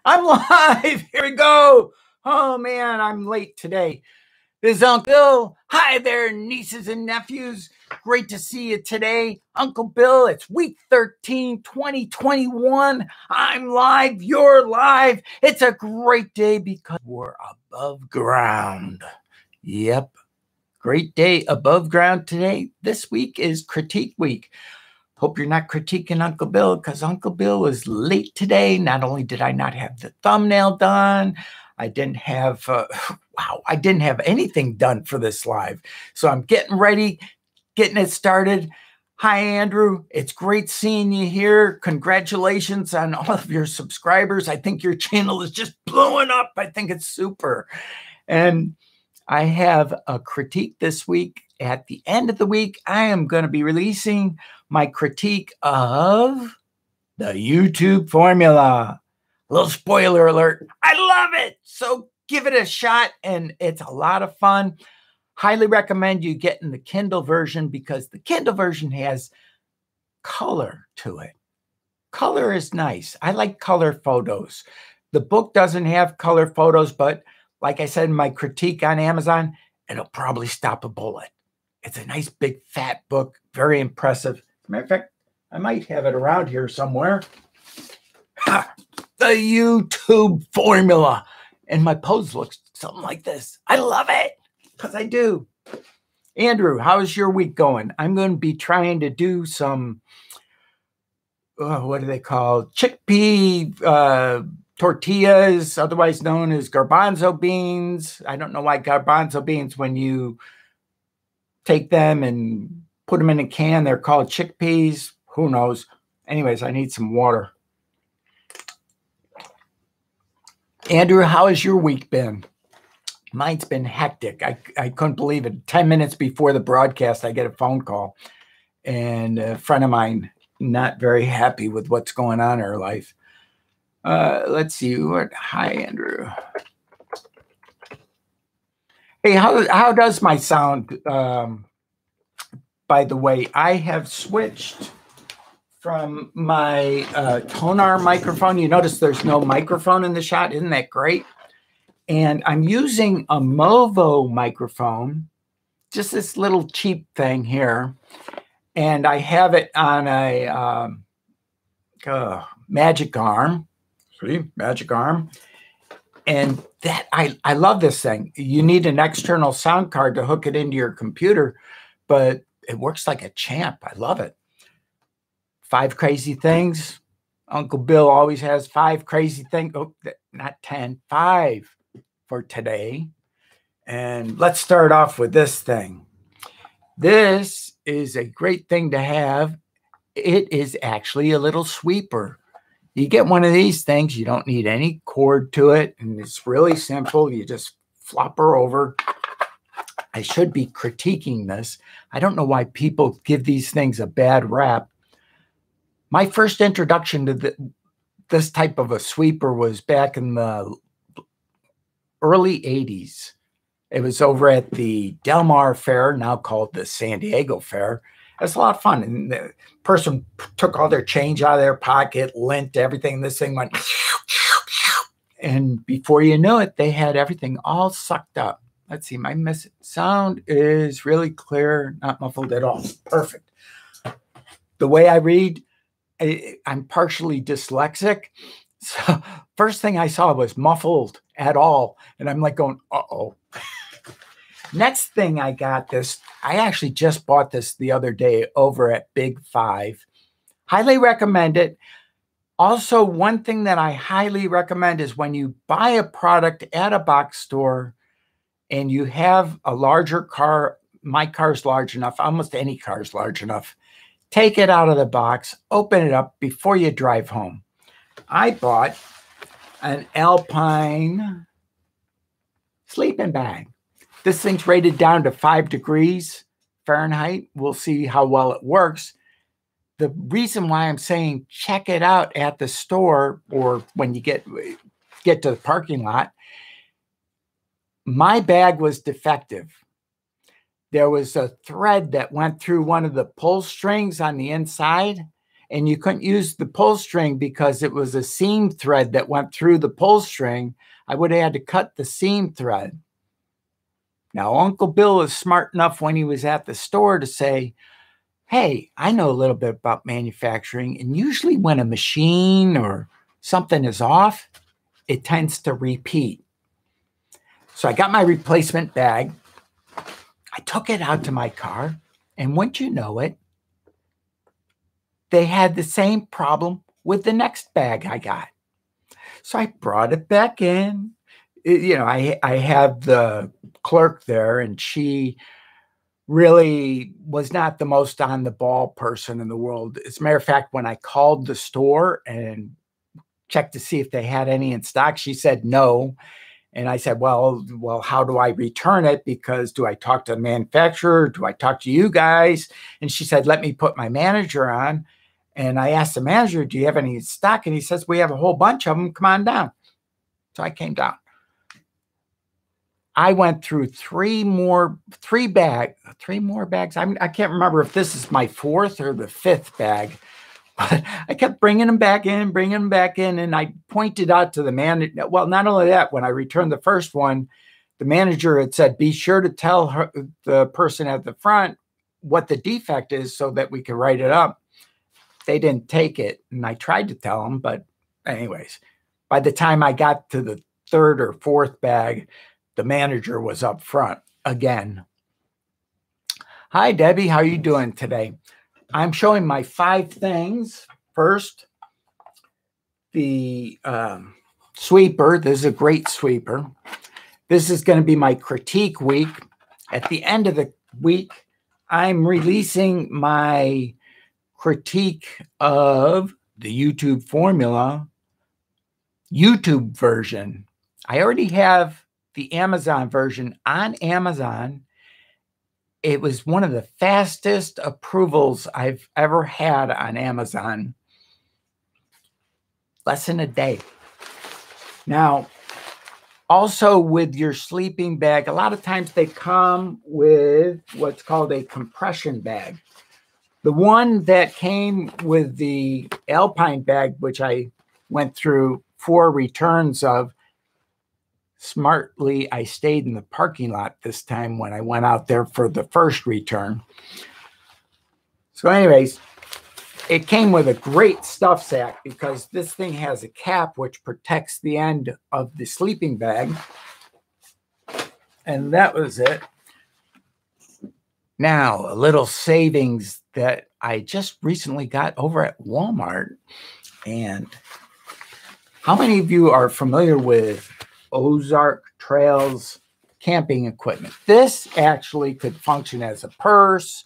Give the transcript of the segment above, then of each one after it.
I'm live. Here we go. Oh, man, I'm late today. This is Uncle Bill. Hi there, nieces and nephews. Great to see you today. Uncle Bill, it's week 13, 2021. I'm live. You're live. It's a great day because we're above ground. Yep. Great day above ground today. This week is Critique Week. Hope you're not critiquing Uncle Bill because Uncle Bill was late today. Not only did I not have the thumbnail done, I didn't have, I didn't have anything done for this live. So I'm getting ready, getting it started. Hi, Andrew. It's great seeing you here. Congratulations on all of your subscribers. I think your channel is just blowing up. I think it's super. And I have a critique this week. At the end of the week, I am going to be releasing my critique of the YouTube formula. A little spoiler alert. I love it. So give it a shot, and it's a lot of fun. Highly recommend you getting the Kindle version because the Kindle version has color to it. Color is nice. I like color photos. The book doesn't have color photos, but like I said in my critique on Amazon, it'll probably stop a bullet. It's a nice, big, fat book. Very impressive. As a matter of fact, I might have it around here somewhere. Ha! The YouTube formula. And my pose looks something like this. I love it because I do. Andrew, how's your week going? I'm going to be trying to do some, what do they call? Chickpea tortillas, otherwise known as garbanzo beans. I don't know why garbanzo beans, when you take them and put them in a can, they're called chickpeas. Who knows? Anyways, I need some water. Andrew, how has your week been? Mine's been hectic. I couldn't believe it. 10 minutes before the broadcast, I get a phone call. And a friend of mine, not very happy with what's going on in her life. Let's see. Hi, Andrew. Hey, how does my sound? By the way, I have switched from my Tonar microphone. You notice there's no microphone in the shot. Isn't that great? And I'm using a Movo microphone, just this little cheap thing here. And I have it on a Magic Arm. See, Magic Arm. And that I love this thing. You need an external sound card to hook it into your computer, but it works like a champ. I love it. 5 crazy things. Uncle Bill always has 5 crazy things. Oh, not 10, 5 for today. And let's start off with this thing. This is a great thing to have. It is actually a little sweeper. You get one of these things, you don't need any cord to it, and it's really simple. You just flop her over. I should be critiquing this. I don't know why people give these things a bad rap. My first introduction to this type of a sweeper was back in the early 80s. It was over at the Del Mar Fair, now called the San Diego Fair. It was a lot of fun. And the person took all their change out of their pocket, lint, everything. This thing went, and before you knew it, they had everything all sucked up. Let's see, my sound is really clear, not muffled at all. Perfect. The way I read, I'm partially dyslexic. So first thing I saw was muffled at all. And I'm like going, uh-oh. Next thing I got this, I actually just bought this the other day over at Big 5. Highly recommend it. Also, one thing that I highly recommend is when you buy a product at a box store and you have a larger car, my car's large enough, almost any car's large enough, take it out of the box, open it up before you drive home. I bought an Alpine sleeping bag. This thing's rated down to 5 degrees Fahrenheit. We'll see how well it works. The reason why I'm saying check it out at the store or when you get to the parking lot, my bag was defective. There was a thread that went through one of the pull strings on the inside, and you couldn't use the pull string because it was a seam thread that went through the pull string, I would have had to cut the seam thread. Now, Uncle Bill is smart enough when he was at the store to say, hey, I know a little bit about manufacturing, and usually when a machine or something is off, it tends to repeat. So I got my replacement bag. I took it out to my car, and wouldn't you know it, they had the same problem with the next bag I got. So I brought it back in. I have the clerk there, and she really was not the most on the ball person in the world. As a matter of fact, when I called the store and checked to see if they had any in stock, she said no. And I said, well, how do I return it? Because do I talk to the manufacturer? Do I talk to you guys? And she said, let me put my manager on. And I asked the manager, do you have any in stock? And he says, we have a whole bunch of them. Come on down. So I came down. I went through three more bags. I can't remember if this is my fourth or the fifth bag. But I kept bringing them back in, and I pointed out to the manager. Well, not only that, when I returned the first one, the manager had said, be sure to tell the person at the front what the defect is so that we can write it up. They didn't take it, and I tried to tell them, but anyways, by the time I got to the third or fourth bag, the manager was up front again. Hi, Debbie. How are you doing today? I'm showing my 5 things. First, the sweeper. This is a great sweeper. This is going to be my critique week. At the end of the week, I'm releasing my critique of the YouTube formula, YouTube version. I already have the Amazon version on Amazon. It was one of the fastest approvals I've ever had on Amazon. Less than a day. Now, also with your sleeping bag, a lot of times they come with what's called a compression bag. The one that came with the Alpine bag, which I went through 4 returns of, smartly, I stayed in the parking lot this time when I went out there for the first return. So anyways, it came with a great stuff sack because this thing has a cap which protects the end of the sleeping bag. And that was it. Now, a little savings that I just recently got over at Walmart. And how many of you are familiar with Ozark Trails camping equipment? This actually could function as a purse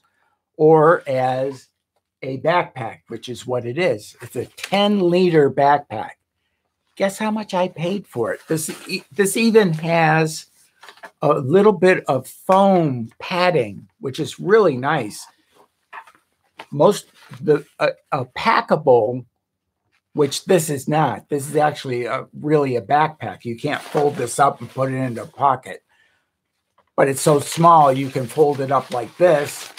or as a backpack, which is what it is. It's a 10-liter backpack. Guess how much I paid for it? This even has a little bit of foam padding, which is really nice. A packable, which this is not. This is actually really a backpack. You can't fold this up and put it into a pocket. But it's so small, you can fold it up like this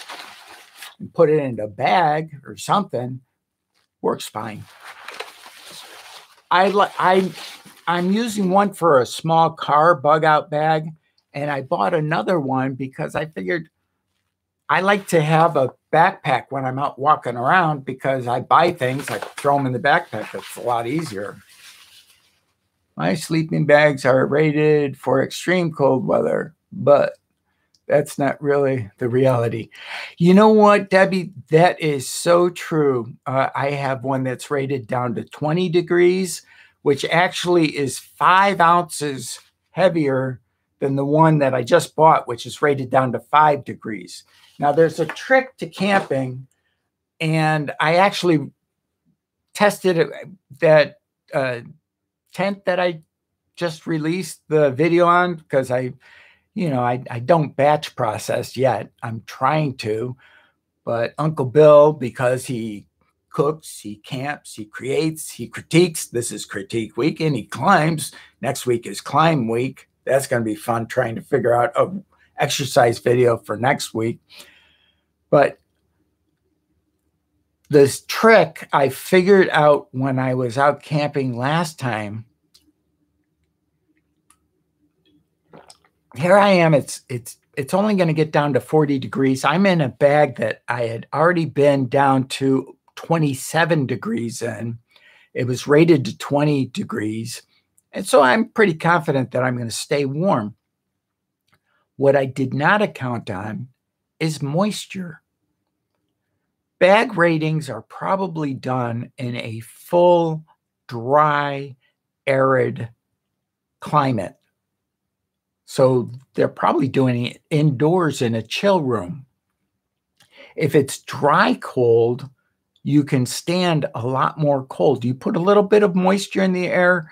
and put it into a bag or something. Works fine. I'm using one for a small car bug out bag, and I bought another one because I figured I like to have a backpack when I'm out walking around because I buy things, I throw them in the backpack. It's a lot easier. My sleeping bags are rated for extreme cold weather, but that's not really the reality. You know what, Debbie? That is so true. I have one that's rated down to 20 degrees, which actually is 5 ounces heavier than the one that I just bought, which is rated down to 5 degrees. Now, there's a trick to camping, and I actually tested that tent that I just released the video on because I don't batch process yet. I'm trying to, but Uncle Bill, because he cooks, he camps, he creates, he critiques. This is critique week, and he climbs. Next week is climb week. That's going to be fun trying to figure out an exercise video for next week. But this trick I figured out when I was out camping last time. Here I am. It's only going to get down to 40 degrees. I'm in a bag that I had already been down to 27 degrees in. It was rated to 20 degrees. And so I'm pretty confident that I'm going to stay warm. What I did not account on is moisture. Bag ratings are probably done in a full, dry, arid climate. So they're probably doing it indoors in a chill room. If it's dry cold, you can stand a lot more cold. You put a little bit of moisture in the air,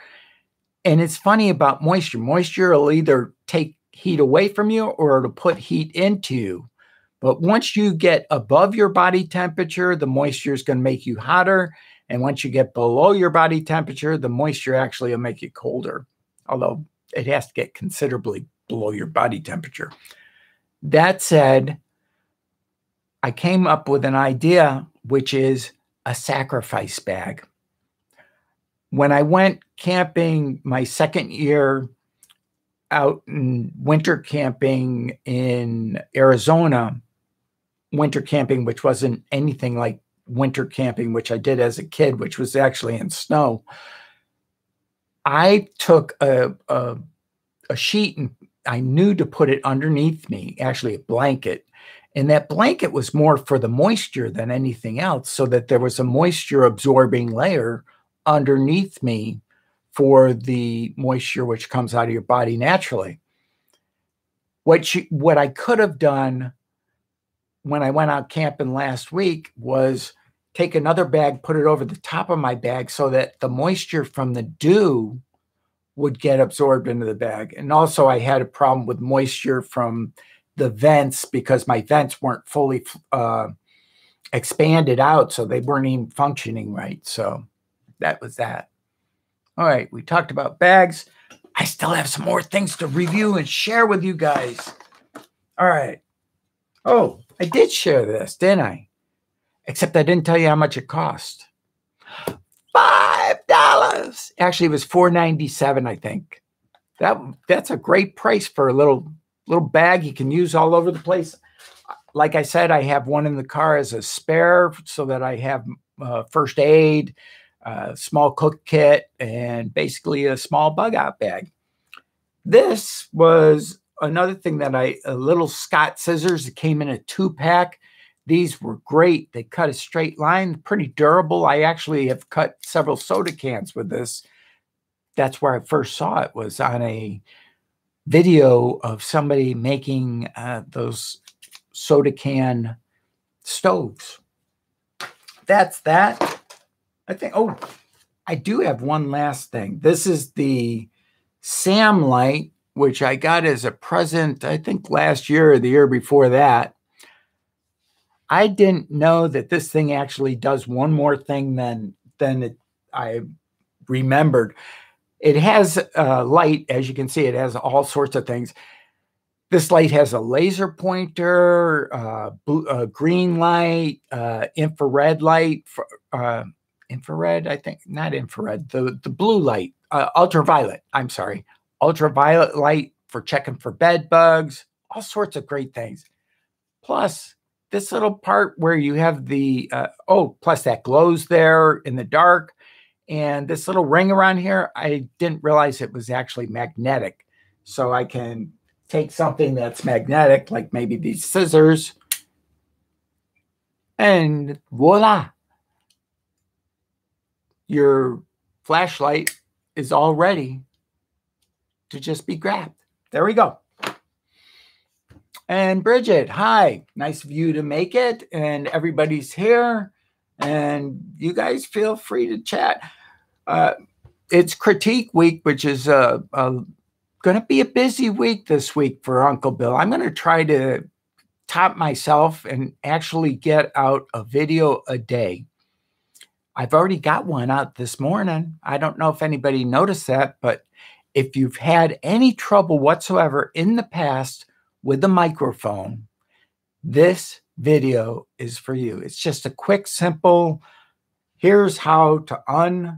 and it's funny about moisture. Moisture will either take heat away from you or it'll put heat into you. But once you get above your body temperature, the moisture is going to make you hotter. And once you get below your body temperature, the moisture actually will make you colder, although it has to get considerably below your body temperature. That said, I came up with an idea, which is a sacrifice bag. When I went camping my second year out in winter camping in Arizona, winter camping, which wasn't anything like winter camping, which I did as a kid, which was actually in snow, I took a sheet and I knew to put it underneath me, actually a blanket. And that blanket was more for the moisture than anything else, so that there was a moisture absorbing layer underneath me for the moisture which comes out of your body naturally. What I could have done when I went out camping last week was take another bag, put it over the top of my bag so that the moisture from the dew would get absorbed into the bag. And also I had a problem with moisture from the vents because my vents weren't fully expanded out, so they weren't even functioning right. So that was that. All right, we talked about bags. I still have some more things to review and share with you guys. All right. Oh, I did share this, didn't I? Except I didn't tell you how much it cost. $5. Actually, it was $4.97, I think. That's a great price for a little bag you can use all over the place. Like I said, I have one in the car as a spare so that I have first aid, small cook kit, and basically a small bug out bag. This was another thing that a little Scott scissors that came in a 2-pack. These were great. They cut a straight line, pretty durable. I actually have cut several soda cans with this. That's where I first saw it, was on a video of somebody making those soda can stoves. That's that. I think, oh, I do have one last thing. This is the Sam light, which I got as a present, I think last year or the year before that. I didn't know that this thing actually does one more thing than I remembered. It has a light, as you can see, it has all sorts of things. This light has a laser pointer, a green light, infrared light, infrared, I think, not infrared, the blue light, ultraviolet, I'm sorry, ultraviolet light for checking for bed bugs, all sorts of great things. Plus, this little part where you have the, plus that glows there in the dark. And this little ring around here, I didn't realize it was actually magnetic. So I can take something that's magnetic, like maybe these scissors, and voila. Your flashlight is all ready to just be grabbed. There we go. And Bridget, hi. Nice of you to make it. And everybody's here. And you guys feel free to chat. It's critique week, which is going to be a busy week this week for Uncle Bill. I'm going to try to top myself and actually get out a video a day. I've already got one out this morning. I don't know if anybody noticed that, but if you've had any trouble whatsoever in the past with the microphone, this video is for you. It's just a quick, simple, here's how to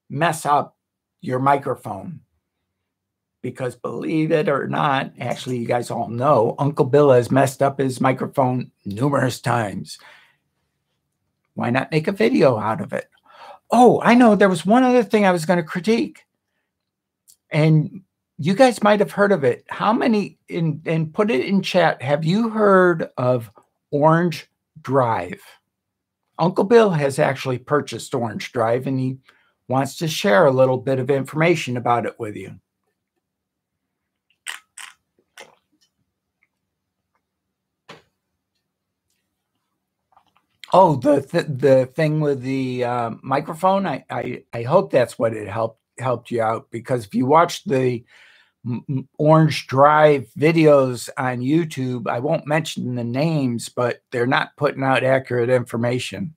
mess up your microphone. Because believe it or not, actually, you guys all know, Uncle Bill has messed up his microphone numerous times. Why not make a video out of it? Oh, I know. There was one other thing I was going to critique. And you guys might have heard of it. How many, and put it in chat, have you heard of Orange Drive? Uncle Bill has actually purchased Orange Drive, and he wants to share a little bit of information about it with you. Oh, the thing with the microphone. I hope that's what it helped you out, because if you watch the Orange Drive videos on YouTube, I won't mention the names, but they're not putting out accurate information.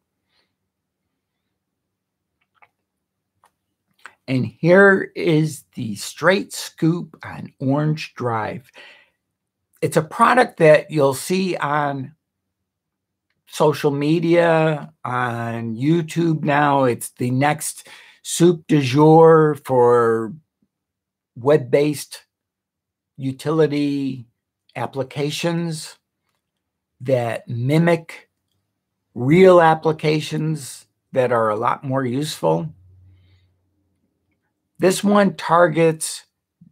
And here is the straight scoop on Orange Drive. It's a product that you'll see on social media, on YouTube now. It's the next soup du jour for web-based utility applications that mimic real applications that are a lot more useful. This one targets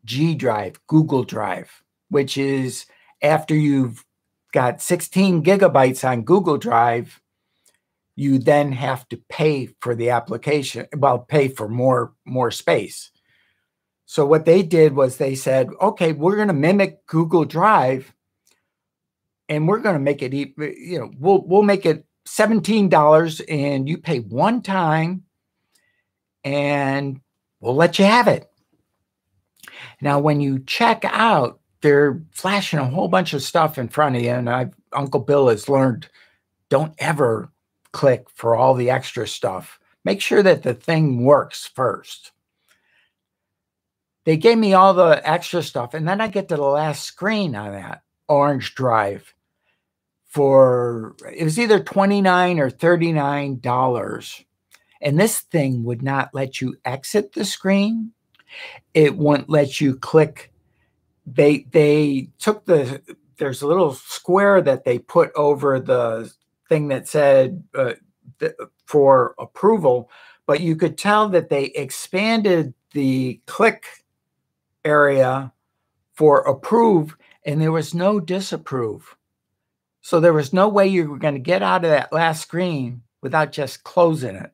G Drive, Google Drive, which is after you've got 16 gigabytes on Google Drive, you then have to pay for the application, well, pay for more space. So what they did was they said, okay, we're going to mimic Google Drive, and we're going to make it, you know, we'll make it $17, and you pay one time, and we'll let you have it. Now, when you check out, they're flashing a whole bunch of stuff in front of you, and Uncle Bill has learned, don't ever click for all the extra stuff. Make sure that the thing works first. They gave me all the extra stuff, and then I get to the last screen on that Orange Drive for, it was either $29 or $39. And this thing would not let you exit the screen. It wouldn't let you click. They took there's a little square that they put over the thing that said for approval, but you could tell that they expanded the click area for approve, and there was no disapprove. So there was no way you were going to get out of that last screen without just closing it.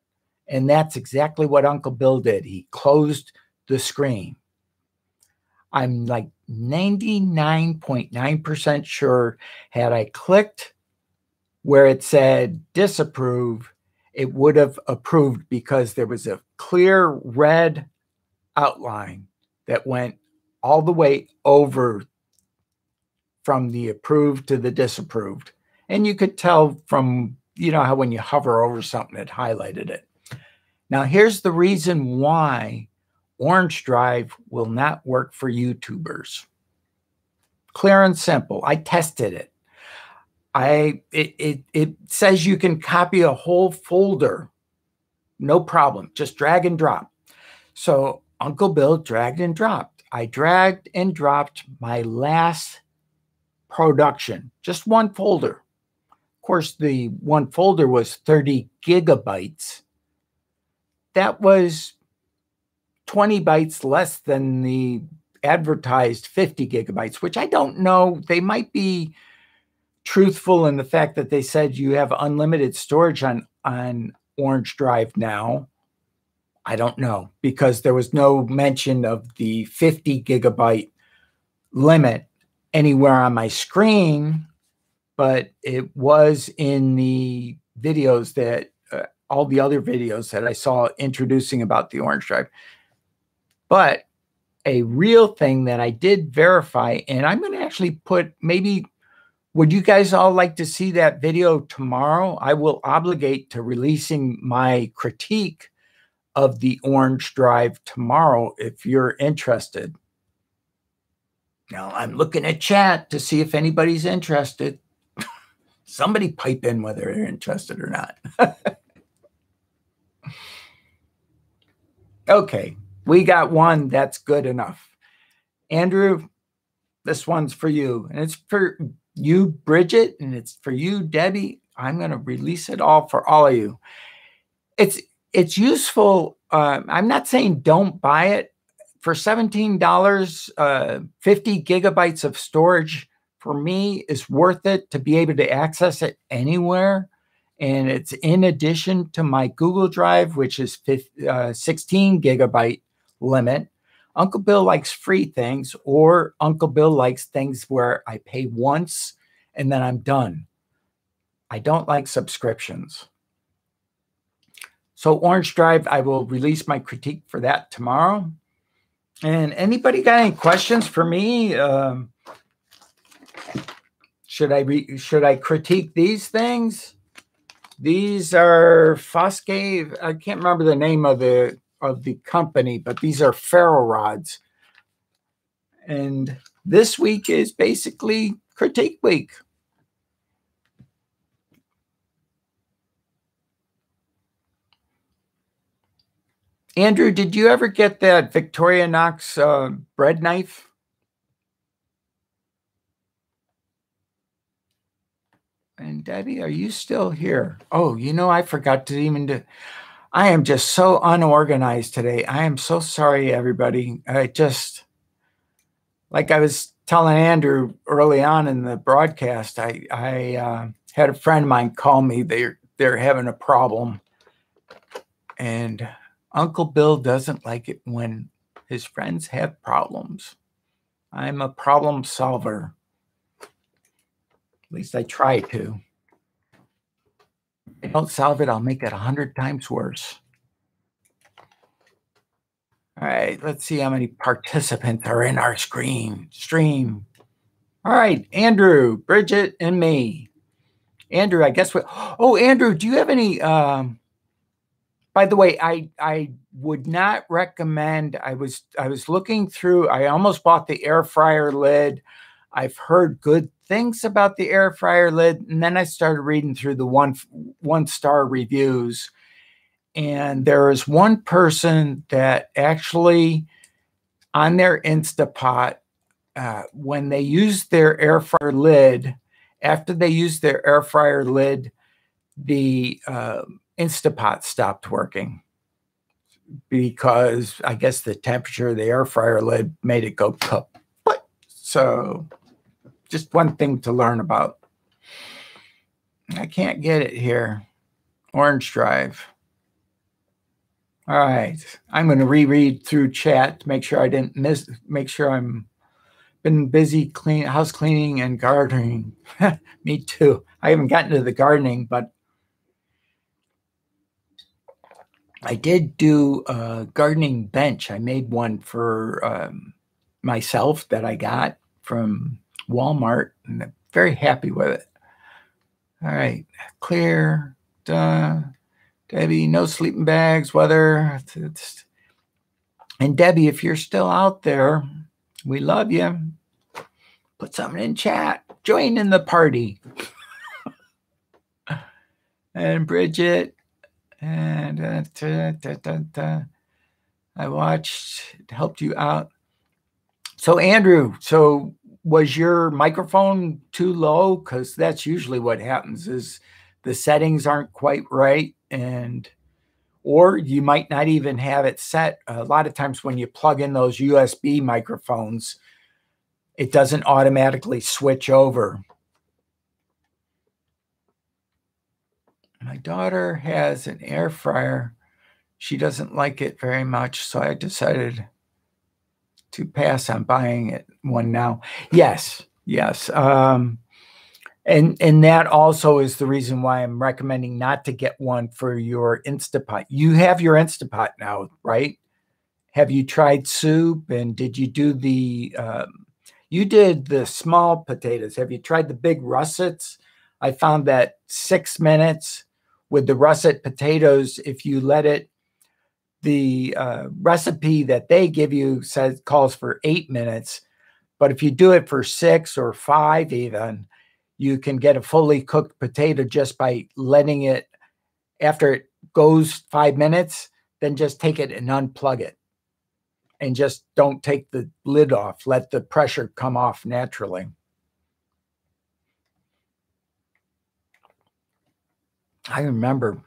And that's exactly what Uncle Bill did. He closed the screen. I'm like 99.9% sure had I clicked where it said disapprove, it would have approved, because there was a clear red outline that went all the way over from the approved to the disapproved. And you could tell from, you know, how when you hover over something, it highlighted it. Now, here's the reason why Orange Drive will not work for YouTubers. Clear and simple. I tested it. It says you can copy a whole folder, no problem. Just drag and drop. So Uncle Bill dragged and dropped. I dragged and dropped my last production, just one folder. Of course, the one folder was 30 gigabytes. That was 20 bytes less than the advertised 50 gigabytes, which I don't know. They might be truthful in the fact that they said you have unlimited storage on Orange Drive now. I don't know, because there was no mention of the 50 gigabyte limit anywhere on my screen, but it was in the videos that all the other videos that I saw introducing about the Orange Drive. But a real thing that I did verify, and I'm going to actually put, maybe, would you guys all like to see that video tomorrow? I will obligate to releasing my critique of the Orange Drive tomorrow if you're interested. Now, I'm looking at chat to see if anybody's interested. Somebody pipe in whether they're interested or not. Okay, we got one that's good enough. Andrew, this one's for you. And it's for you, Bridget, and it's for you, Debbie. I'm going to release it all for all of you. It's useful. I'm not saying don't buy it. For $17, 50 gigabytes of storage for me is worth it to be able to access it anywhere. And it's in addition to my Google Drive, which is 16 gigabyte limit. Uncle Bill likes free things, or Uncle Bill likes things where I pay once and then I'm done. I don't like subscriptions. So Orange Drive, I will release my critique for that tomorrow. And anybody got any questions for me? Should I critique these things? These are Foscave. I can't remember the name of the company, but these are ferro rods. And this week is basically critique week. Andrew, did you ever get that Victorinox bread knife? And Debbie, are you still here? Oh, I forgot to even do. I am just so unorganized today. I am so sorry, everybody. Like I was telling Andrew early on in the broadcast, I had a friend of mine call me. They're having a problem, and Uncle Bill doesn't like it when his friends have problems. I'm a problem solver. At least I try to. If I don't solve it, I'll make it 100 times worse. All right, let's see how many participants are in our stream. All right, Andrew, Bridget, and me. Andrew, I guess Andrew, do you have any by the way, I would not recommend. I was looking through. I almost bought the air fryer lid. I've heard good things about the air fryer lid, and then I started reading through the one-star reviews. And there is one person that actually, on their Instapot, when they use their air fryer lid, after they use their air fryer lid, the Instapot stopped working because I guess the temperature of the air fryer lid made it go kaput. So just one thing to learn about. I can't get it here. Orange Drive. All right. I'm going to reread through chat to make sure I didn't make sure I'm been busy house cleaning and gardening. Me too. I haven't gotten to the gardening, but I did do a gardening bench. I made one for myself that I got from Walmart, and I'm very happy with it. All right, clear, done. Debbie, no sleeping bags, weather. And Debbie, if you're still out there, we love you. Put something in chat. Join in the party. And Bridget, and I watched, it helped you out. So Andrew, was your microphone too low? Because that's usually what happens is the settings aren't quite right, or you might not even have it set. A lot of times when you plug in those USB microphones, it doesn't automatically switch over. My daughter has an air fryer. She doesn't like it very much, so I decided to pass on buying one now. Yes. And that also is the reason why I'm recommending not to get one for your Instapot. You have your Instapot now, right? Have you tried soup? And did you do you did the small potatoes. Have you tried the big russets? I found that 6 minutes with the russet potatoes, if you let it, the recipe that they give you calls for 8 minutes. But if you do it for 6 or 5 even, You can get a fully cooked potato just by letting it, after it goes 5 minutes, then just take it and unplug it. And just don't take the lid off. Let the pressure come off naturally. I remember,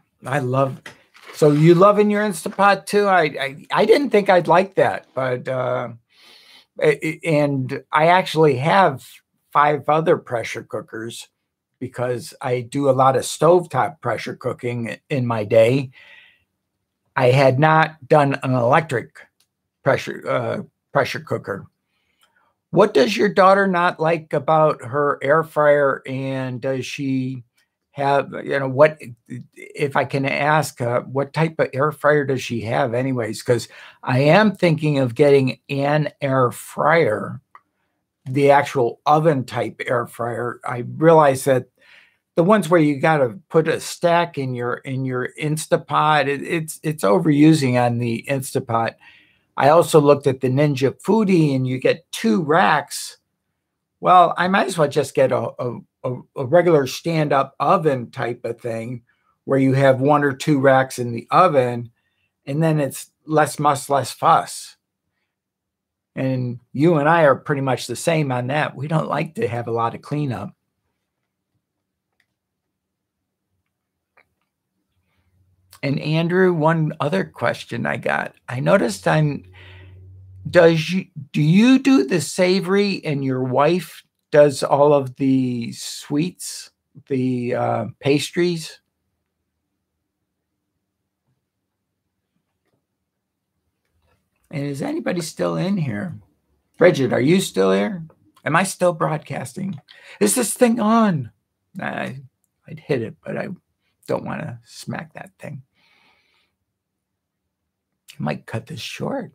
so you love in your Instapot too? I didn't think I'd like that, but, and I actually have 5 other pressure cookers because I do a lot of stovetop pressure cooking in my day. I had not done an electric pressure cooker. What does your daughter not like about her air fryer, and does she have, what, if I can ask, what type of air fryer does she have anyways? Because I am thinking of getting an air fryer, the actual oven type air fryer. I realize that the ones where you got to put a stack in your Instapot, it's overusing on the Instapot. I also looked at the Ninja Foodie, and you get 2 racks. Well, I might as well just get a regular stand-up oven type of thing where you have 1 or 2 racks in the oven, and then it's less muss, less fuss. And you and I are pretty much the same on that. We don't like to have a lot of cleanup. And Andrew, one other question I got. I noticed do you do the savory and your wife does all of the sweets, the pastries? And is anybody still in here? Bridget, are you still here? Am I still broadcasting? Is this thing on? I'd hit it, but I don't want to smack that thing. I might cut this short.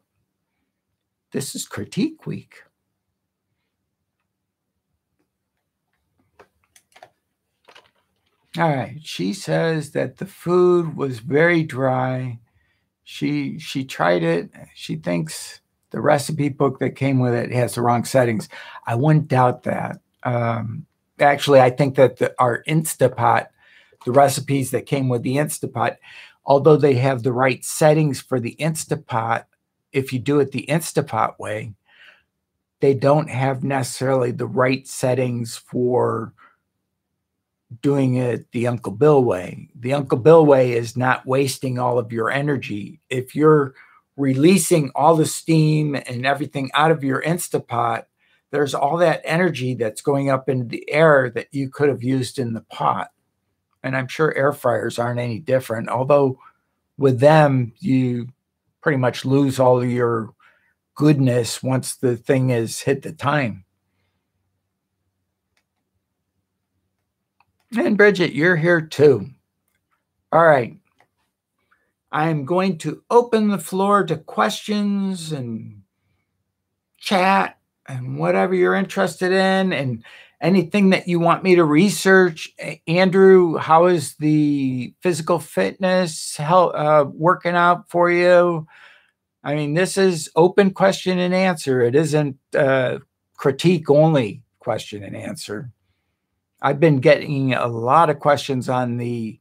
This is Critique Week. All right. She says that the food was very dry. She tried it. She thinks the recipe book that came with it has the wrong settings. I wouldn't doubt that. Actually, I think that our Instapot, the recipes that came with the Instapot, although they have the right settings for the Instapot, if you do it the Instapot way, they don't have necessarily the right settings for doing it the Uncle Bill way. The Uncle Bill way is not wasting all of your energy. If you're releasing all the steam and everything out of your Instapot, there's all that energy that's going up into the air that you could have used in the pot. And I'm sure air fryers aren't any different, although with them, you pretty much lose all of your goodness once the thing has hit the time. And Bridget, you're here too. All right. I'm going to open the floor to questions and chat and whatever you're interested in, and anything that you want me to research. Andrew, how is the physical fitness working out for you? I mean, this is open question and answer. It isn't critique only question and answer. I've been getting a lot of questions on the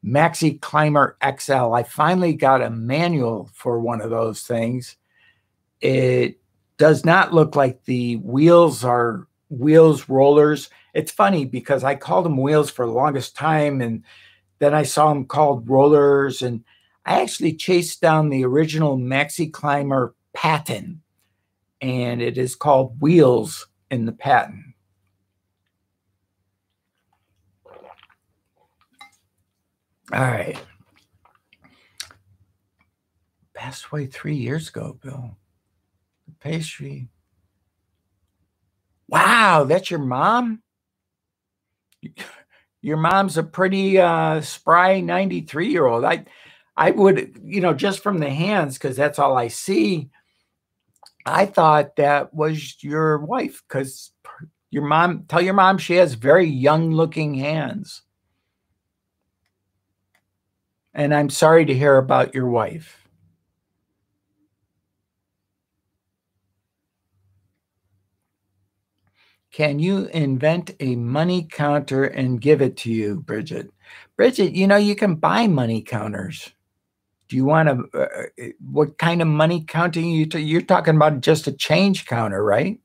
Maxi Climber XL. I finally got a manual for one of those things. It does not look like the wheels are rollers. It's funny because I called them wheels for the longest time, and then I saw them called rollers, and I actually chased down the original Maxi Climber patent, and it is called wheels in the patent. All right. Passed away 3 years ago, Bill. The pastry. Wow, that's your mom? Your mom's a pretty spry 93-year-old. I would, just from the hands, because that's all I see, I thought that was your wife, because tell your mom she has very young-looking hands. And I'm sorry to hear about your wife. Can you invent a money counter and give it to you, Bridget? Bridget, you know, you can buy money counters. Do you want to, what kind of money counting you're talking about? Just a change counter, right?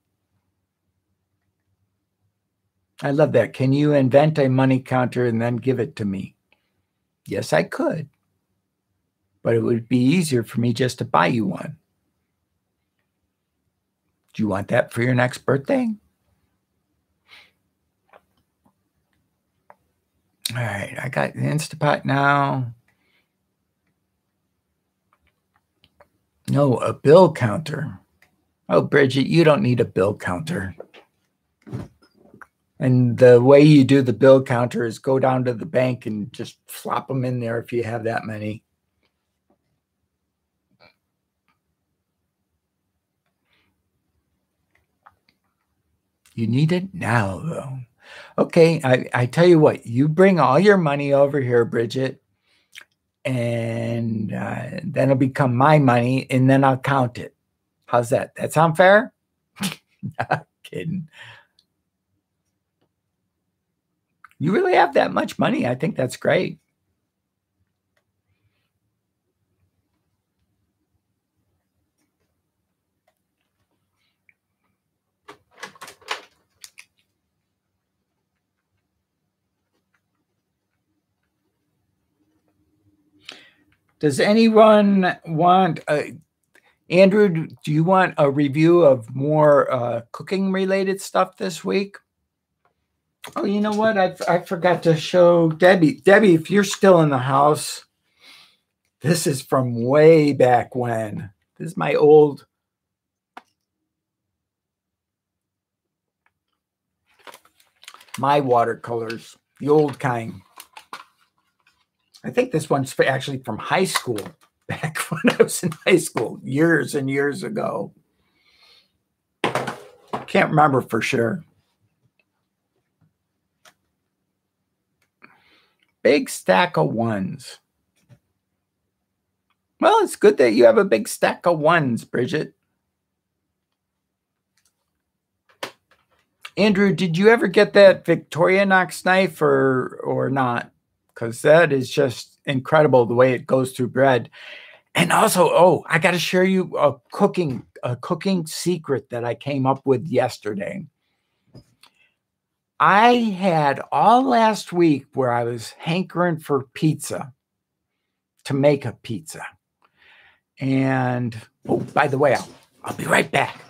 I love that. Can you invent a money counter and then give it to me? Yes, I could. But it would be easier for me just to buy you one. Do you want that for your next birthday? All right, I got the Instapot now. No, a bill counter. Oh, Bridget, you don't need a bill counter. And the way you do the bill counter is go down to the bank and just flop them in there if you have that many. You need it now, though. Okay, I tell you what, you bring all your money over here, Bridget, and then it'll become my money, and then I'll count it. How's that? That sound fair? Not kidding. You really have that much money? I think that's great. Does anyone want, Andrew, do you want a review of more cooking related stuff this week? Oh, you know what? I forgot to show Debbie. Debbie, if you're still in the house, this is from way back when. This is my watercolors, the old kind. I think this one's actually from high school, back when I was in high school, years and years ago. Can't remember for sure. Big stack of ones. Well, it's good that you have a big stack of ones, Bridget. Andrew, did you ever get that Victorinox knife or not? Because that is just incredible the way it goes through bread. And also, oh, I got to share you a cooking secret that I came up with yesterday. I had all last week where I was hankering for pizza, to make a pizza. And, oh, by the way, I'll be right back.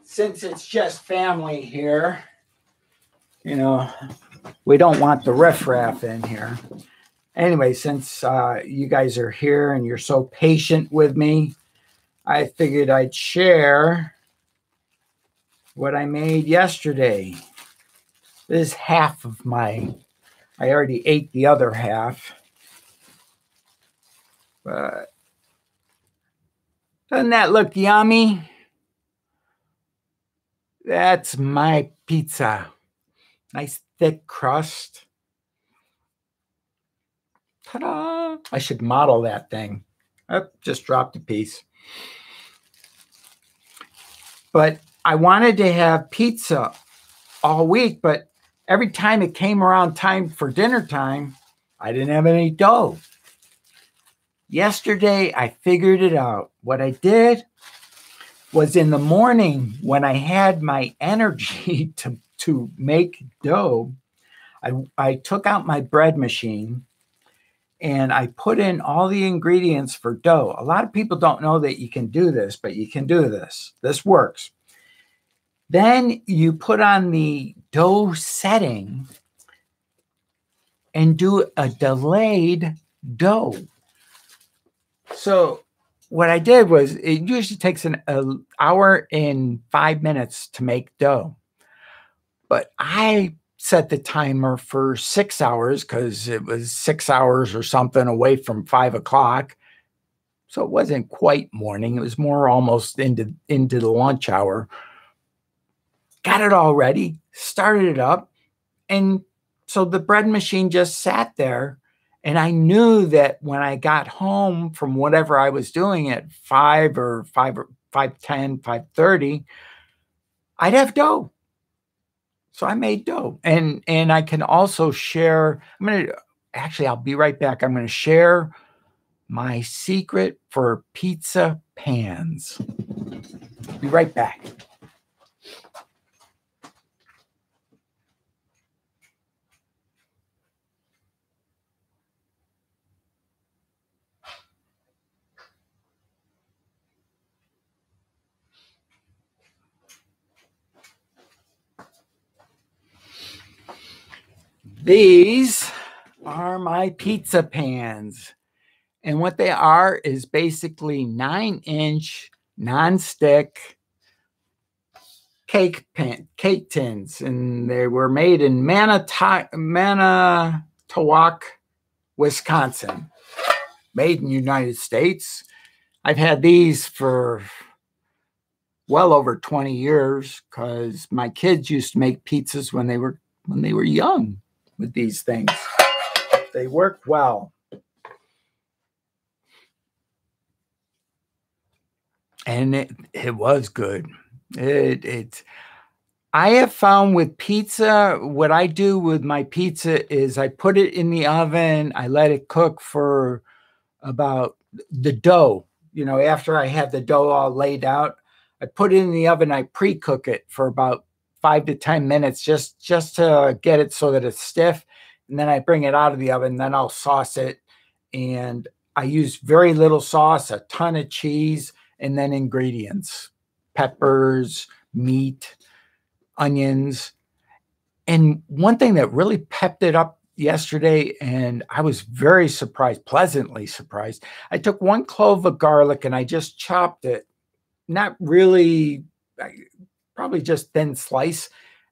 Since it's just family here, you know, we don't want the riffraff in here. Anyway, since you guys are here and you're so patient with me, I figured I'd share what I made yesterday. This is half of I already ate the other half. But doesn't that look yummy? That's my pizza. Nice thick crust. Ta-da! I should model that thing. Oh, just dropped a piece. But I wanted to have pizza all week, but every time it came around time for dinner time, I didn't have any dough. Yesterday, I figured it out. What I did was in the morning when I had my energy to make dough, I took out my bread machine and I put in all the ingredients for dough. A lot of people don't know that you can do this, but you can do this. This works. Then you put on the dough setting and do a delayed dough. So what I did was, it usually takes an hour and 5 minutes to make dough. But I set the timer for 6 hours because it was 6 hours or something away from 5 o'clock. So it wasn't quite morning. It was more almost into the lunch hour. Got it all ready, started it up. And so the bread machine just sat there. And I knew that when I got home from whatever I was doing at 5:10, 5:30, I'd have dough. So I made dough. And I can also share. I'll be right back. I'm going to share my secret for pizza pans. Be right back. These are my pizza pans. And what they are is basically 9-inch nonstick cake tins. And they were made in Manitowoc, Wisconsin. Made in the United States. I've had these for well over 20 years because my kids used to make pizzas when they were young with these things. They work well. And it was good. I have found with pizza, what I do with my pizza is I put it in the oven. I let it cook for about the dough. After I have the dough all laid out, I put it in the oven. I pre-cook it for about 5 to 10 minutes just to get it so that it's stiff. And then I bring it out of the oven. Then I'll sauce it. And I use very little sauce, a ton of cheese, and then ingredients, peppers, meat, onions. And one thing that really pepped it up yesterday, and I was very surprised, pleasantly surprised. I took 1 clove of garlic and I just chopped it, not really, probably just thin slice.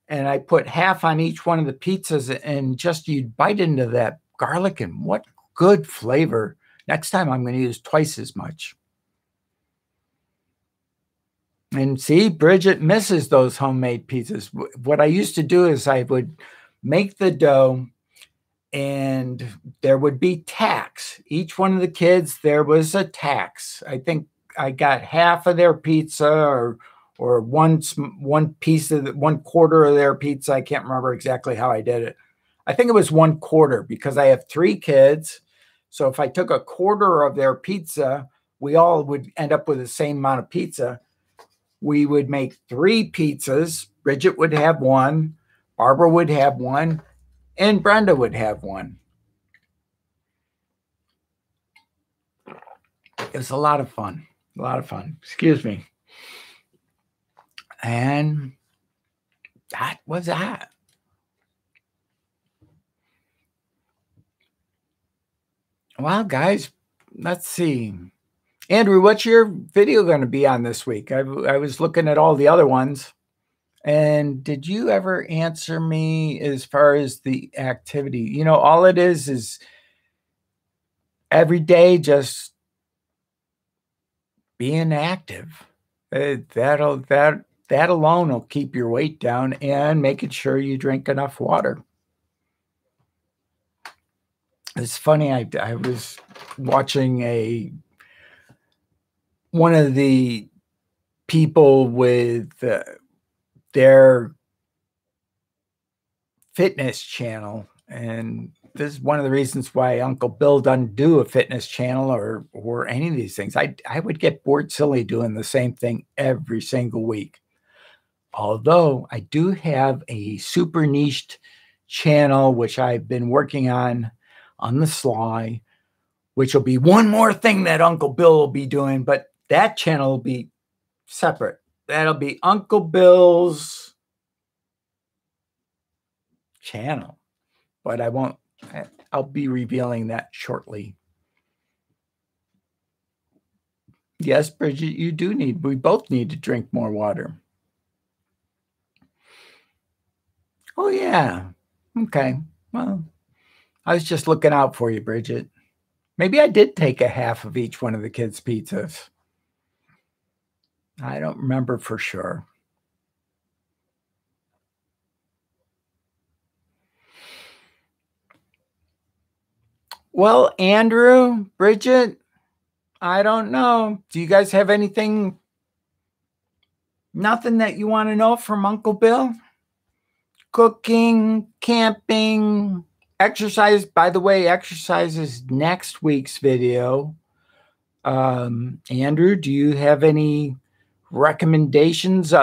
And I put half on each one of the pizzas, and just you'd bite into that garlic, and what good flavor. Next time I'm going to use twice as much. And see, Bridget misses those homemade pizzas. What I used to do is I would make the dough, and there would be tacks. Each one of the kids, there was a tax. I think I got half of their pizza, or one piece of 1/4 of their pizza. I can't remember exactly how I did it. I think it was 1/4 because I have 3 kids. So if I took 1/4 of their pizza, we all would end up with the same amount of pizza. We would make 3 pizzas. Bridget would have 1, Barbara would have 1, and Brenda would have 1. It was a lot of fun. A lot of fun. Excuse me. And that was that. Well, guys, let's see. Andrew, what's your video going to be on this week? I was looking at all the other ones. And did you ever answer me as far as the activity? All it is every day just being active. That alone will keep your weight down, and making sure you drink enough water. It's funny. I was watching one of the people with their fitness channel, and this is one of the reasons why Uncle Bill doesn't do a fitness channel or any of these things. I would get bored silly doing the same thing every single week. Although I do have a super niched channel, which I've been working on the sly, which will be one more thing that Uncle Bill will be doing, but that channel will be separate. That'll be Uncle Bill's channel, but I'll be revealing that shortly. Yes, Bridget, we both need to drink more water. Oh, yeah. Okay. Well, I was just looking out for you, Bridget. Maybe I did take a half of each one of the kids' pizzas. I don't remember for sure. Well, Andrew, Bridget, I don't know. Do you guys have anything, nothing that you want to know from Uncle Bill? Cooking, camping, exercise. By the way, exercise is next week's video. Andrew, do you have any recommendations?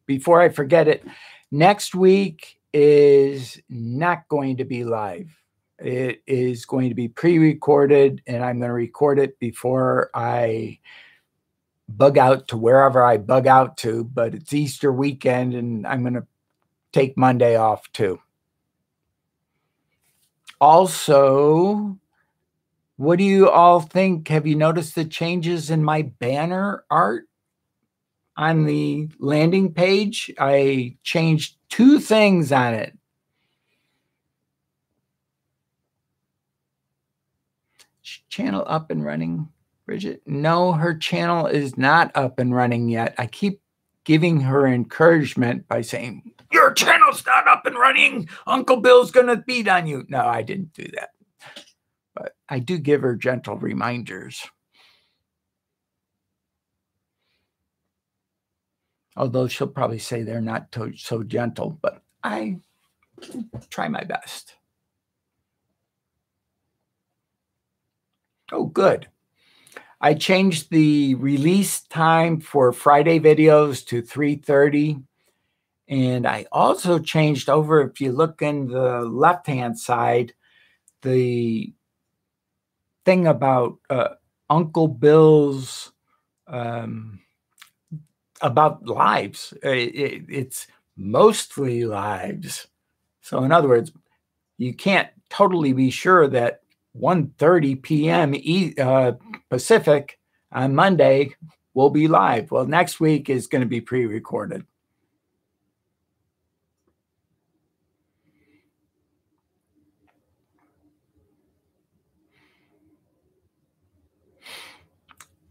Before I forget it, next week is not going to be live. It is going to be pre-recorded, and I'm going to record it before I bug out to wherever I bug out to, but it's Easter weekend, and I'm going to take Monday off too. Also, what do you all think? Have you noticed the changes in my banner art on the landing page? I changed 2 things on it. Channel up and running, Bridget? No, her channel is not up and running yet. I keep giving her encouragement by saying, your channel's not up and running. Uncle Bill's going to beat on you. No, I didn't do that. But I do give her gentle reminders. Although she'll probably say they're not so gentle, but I try my best. Oh, good. I changed the release time for Friday videos to 3:30. And I also changed over, if you look in the left-hand side, the thing about Uncle Bill's, about lives. It's mostly lives. So in other words, you can't totally be sure that 1:30 p.m. Pacific on Monday will be live. Well, next week is going to be pre-recorded.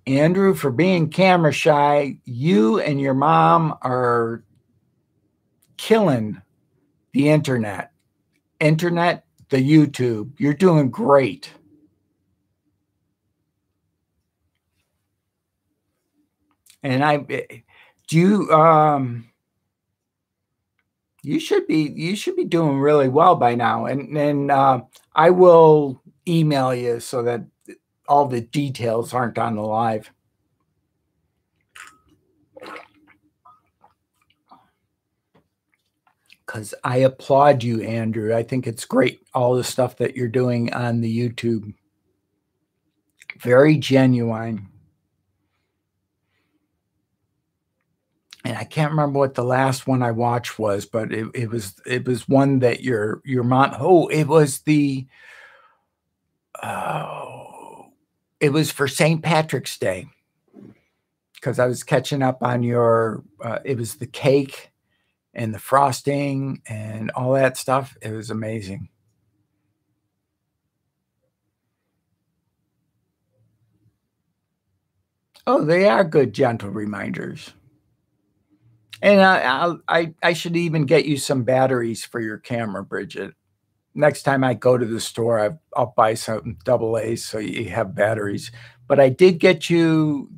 Andrew, for being camera shy, you and your mom are killing the internet, the YouTube. You're doing great. And you should be doing really well by now. And I will email you so that all the details aren't on the live. Because I applaud you, Andrew. I think it's great, all the stuff that you're doing on the YouTube. Very genuine. And I can't remember what the last one I watched was, but it was one that your mom. Oh, it was the. Oh, it was for St. Patrick's Day. Because I was catching up on your. It was the cake and the frosting and all that stuff. It was amazing. Oh, they are good, gentle reminders. And I should even get you some batteries for your camera, Bridget. Next time I go to the store, I'll buy some AA's so you have batteries. But I did get you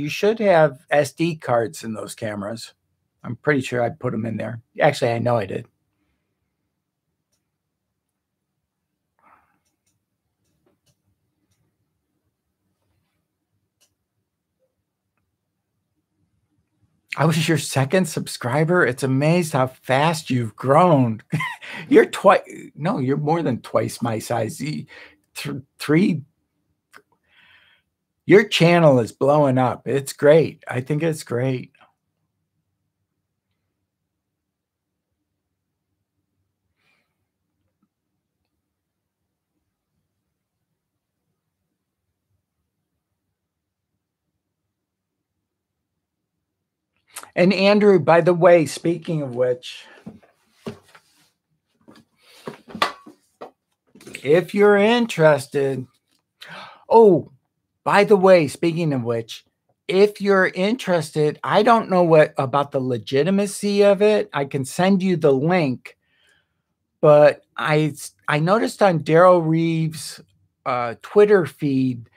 should have SD cards in those cameras. I'm pretty sure I put them in there. Actually, I know I did. I was your 2nd subscriber. It's amazing how fast you've grown. You're more than twice my size. 3. Your channel is blowing up. It's great. I think it's great. And Andrew, by the way, speaking of which, if you're interested, Oh, by the way, speaking of which, if you're interested, I don't know what about the legitimacy of it. I can send you the link, but I noticed on Daryl Reeves' Twitter feed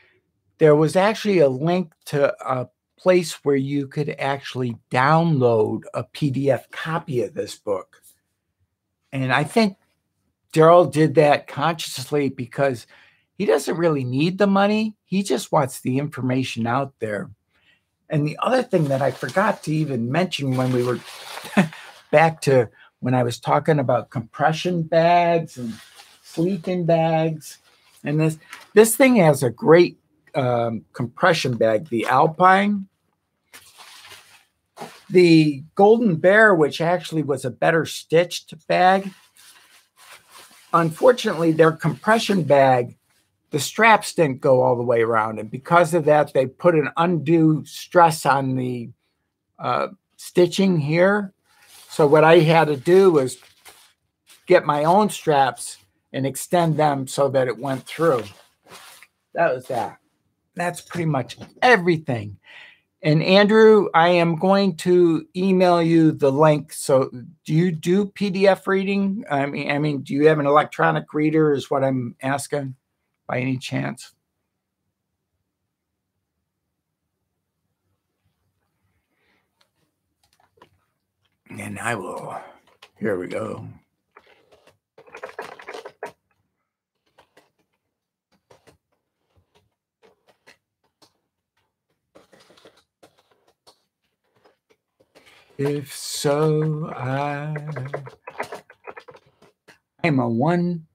there was actually a link to a place where you could actually download a PDF copy of this book, and I think Daryl did that consciously because he doesn't really need the money. He just wants the information out there. And the other thing that I forgot to even mention when we were back to when I was talking about compression bags and sleeping bags, and this thing has a great compression bag, the Alpine. The Golden Bear, which actually was a better stitched bag, unfortunately, their compression bag, the straps didn't go all the way around. And because of that, they put an undue stress on the stitching here. So what I had to do was get my own straps and extend them so that it went through. That was that. That's pretty much everything. And Andrew, I am going to email you the link. So do you do PDF reading? I mean, do you have an electronic reader is what I'm asking by any chance? And I will, here we go. If so, I'm a one-arm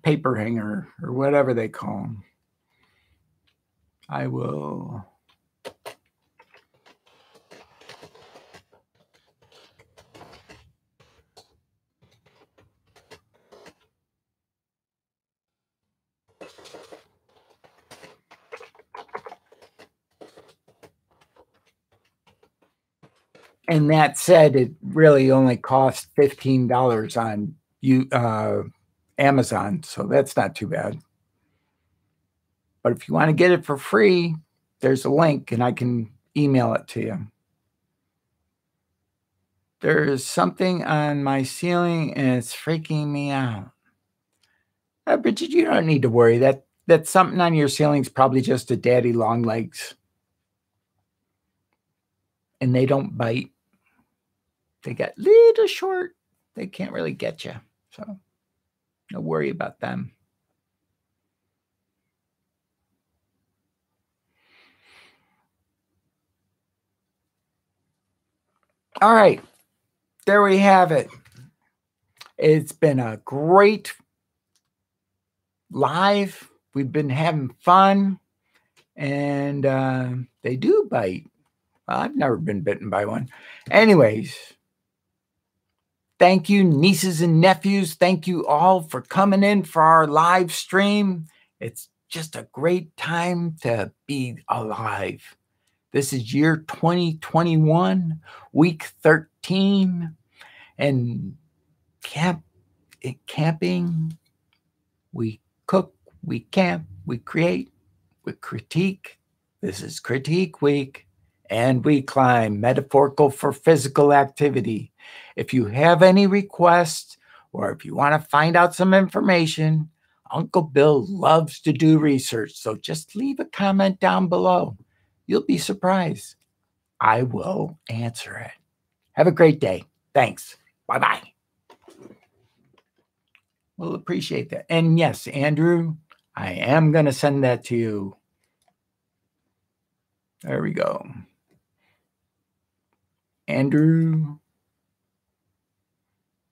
paper hanger or whatever they call them. I will. And that said, it really only cost $15 on Amazon, so that's not too bad. But if you want to get it for free, there's a link and I can email it to you. There's something on my ceiling and it's freaking me out. Bridget, you don't need to worry. That something on your ceiling is probably just a daddy long legs. And they don't bite. They got little short. They can't really get you. So don't worry about them. All right. There we have it. It's been a great live. We've been having fun. And they do bite. Well, I've never been bitten by one. Anyways, thank you, nieces and nephews. Thank you all for coming in for our live stream. It's just a great time to be alive. This is year 2021, week 13. And camping, we cook, we camp, we create, we critique. This is Critique Week. And we climb, metaphorical for physical activity. If you have any requests or if you want to find out some information, Uncle Bill loves to do research. So just leave a comment down below. You'll be surprised. I will answer it. Have a great day. Thanks. Bye-bye. We'll appreciate that. And yes, Andrew, I am going to send that to you. There we go. Andrew.